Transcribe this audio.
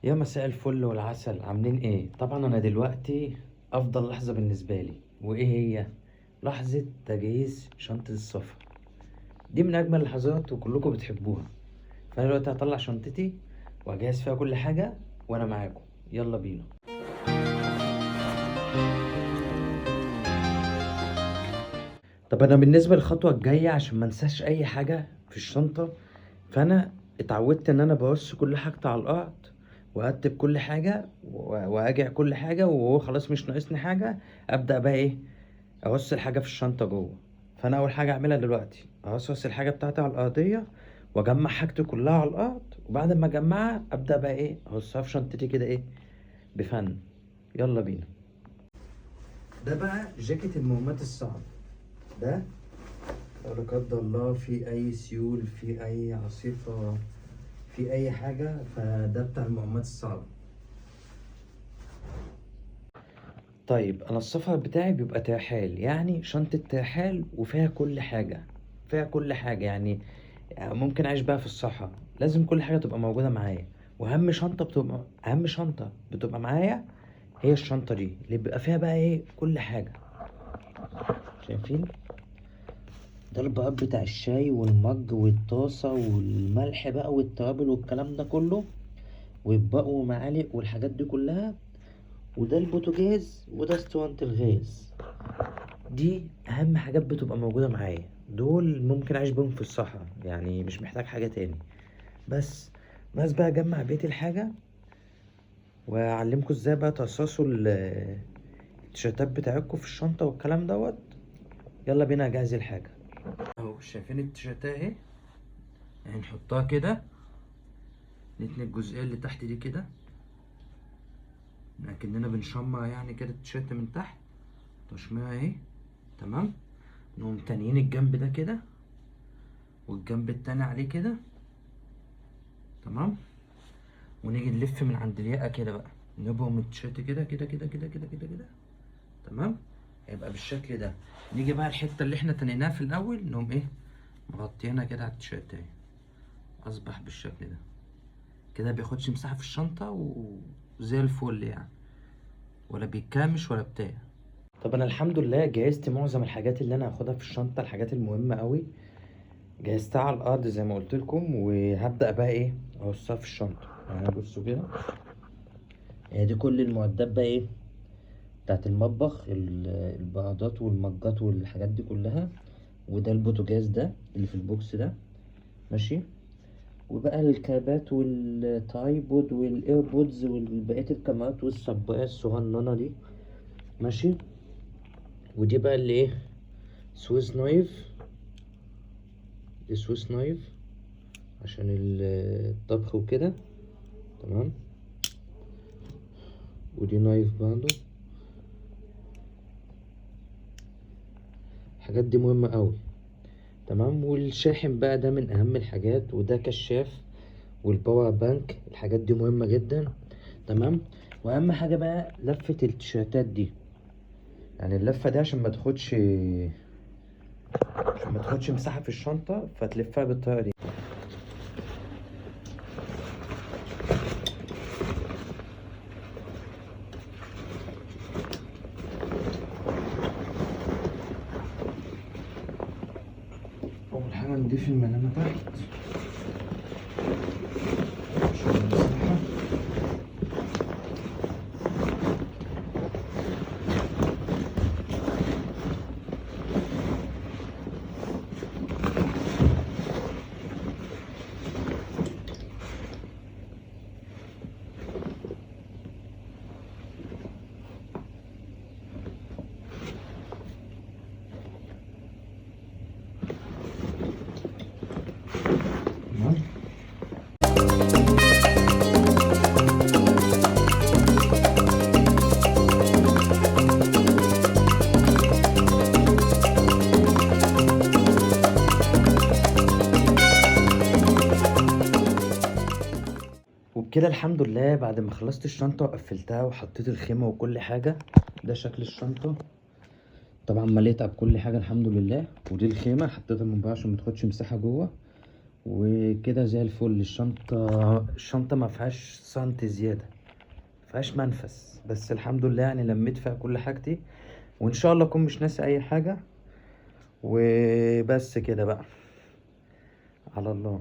يا مساء الفل والعسل، عاملين ايه؟ طبعا انا دلوقتي افضل لحظة بالنسبة لي، وايه هي؟ لحظة تجهيز شنطة السفر. دي من اجمل اللحظات وكلكم بتحبوها. فانا دلوقتي هطلع شنطتي واجهز فيها كل حاجة وانا معاكم. يلا بينا. طب انا بالنسبة للخطوة الجاية عشان ما انساش اي حاجة في الشنطة، فانا اتعودت ان انا برص كل حاجتي على الارض وارتب كل حاجة واراجع كل حاجة، وهو خلاص مش ناقصني حاجة. ابدأ بقى ايه؟ ارص الحاجه في الشنطه جوه. فانا اول حاجه اعملها دلوقتي ارص الحاجه بتاعتي على الارضيه واجمع حاجتي كلها على الارض، وبعد ما اجمعها ابدا بقى ايه؟ ارصها في شنطتي كده ايه؟ بفن. يلا بينا. ده بقى جاكيت المهمات الصعبه. ده لو لا قدر الله في اي سيول، في اي عاصفه، في اي حاجه، فده بتاع المهمات الصعبه. طيب انا السفر بتاعي بيبقى ترحال، يعني شنطة ترحال وفيها كل حاجة. فيها كل حاجة يعني ممكن اعيش بقى في الصحراء، لازم كل حاجة تبقى موجودة معايا. اهم شنطة بتبقى معايا هي الشنطة دي اللي بيبقى فيها بقى ايه؟ كل حاجة. شايفين؟ ده البقى بتاع الشاي والمج والطاسة والملح بقى والتوابل والكلام ده كله، ويبقى ومعالق والحاجات دي كلها. وده البوتاجاز وده اسطوانة الغاز. دي اهم حاجات بتبقى موجودة معايا، دول ممكن اعيش بيهم في الصحراء، يعني مش محتاج حاجة تاني. بس بس بقى اجمع بقية الحاجة واعلمكم ازاي بقى ترصصوا التيشيرتات بتاعتكم في الشنطة والكلام دوت. يلا بينا اجهز الحاجة. اهو شايفين التيشيرتات اهي؟ يعني نحطها كده، نتني الجزئية اللي تحت دي كده لكننا بنشمع يعني كده التيشيرت من تحت تشميع اهي. تمام. نقوم تانيين الجنب ده كده والجنب التاني عليه كده. تمام. ونيجي نلف من عند الياقة كده بقى، نبقى من التيشيرت كده كده كده كده كده كده كده. تمام. هيبقى بالشكل ده. نيجي بقى الحتة اللي احنا تنيناها في الأول نقوم ايه؟ مغطينا كده على التيشيرت اهي. أصبح بالشكل ده كده، بياخدش مساحة في الشنطة وزي الفل يعني، ولا بيتكامش ولا بتاع. طب أنا الحمد لله جهزت معظم الحاجات اللي أنا هاخدها في الشنطة، الحاجات المهمة أوي جهزتها على الأرض زي ما قلت لكم، وهبدأ بقى ايه؟ أرصها في الشنطة. يعني بصوا كده، هي دي كل المعدات بقى ايه؟ بتاعت المطبخ، البهارات والمجات والحاجات دي كلها. وده البوتاجاز ده اللي في البوكس ده. ماشي. وبقى الكابات والتايبود والايربودز وبقية الكاميرات والصباية الصغننة دي. ماشي. ودي بقى اللي ايه؟ سويس نايف. دي سويس نايف عشان الطبخ وكده. تمام. ودي نايف برضه. الحاجات دي مهمة قوي. تمام. والشاحن بقى ده من اهم الحاجات، وده كشاف والباور بانك، الحاجات دي مهمة جدا. تمام. واهم حاجة بقى لفة التيشيرتات دي، يعني اللفة دي عشان ما تاخدش مساحة في الشنطة، فتلفها بالطريقة دي. اول حاجة نضيف الملامة تحت عشان المساحة. تمام. وبكده الحمد لله بعد ما خلصت الشنطة وقفلتها وحطيت الخيمة وكل حاجة، ده شكل الشنطة. طبعا مليتها بكل حاجة الحمد لله. ودي الخيمة حطيتها من بره عشان متاخدش مساحة جوه. وكده زي الفل. الشنطة ما فيهاش سنتي زيادة، ما فيهاش منفس، بس الحمد لله يعني لميت فيها كل حاجتي، وان شاء الله اكون مش ناسي اي حاجة. وبس كده بقى، على الله.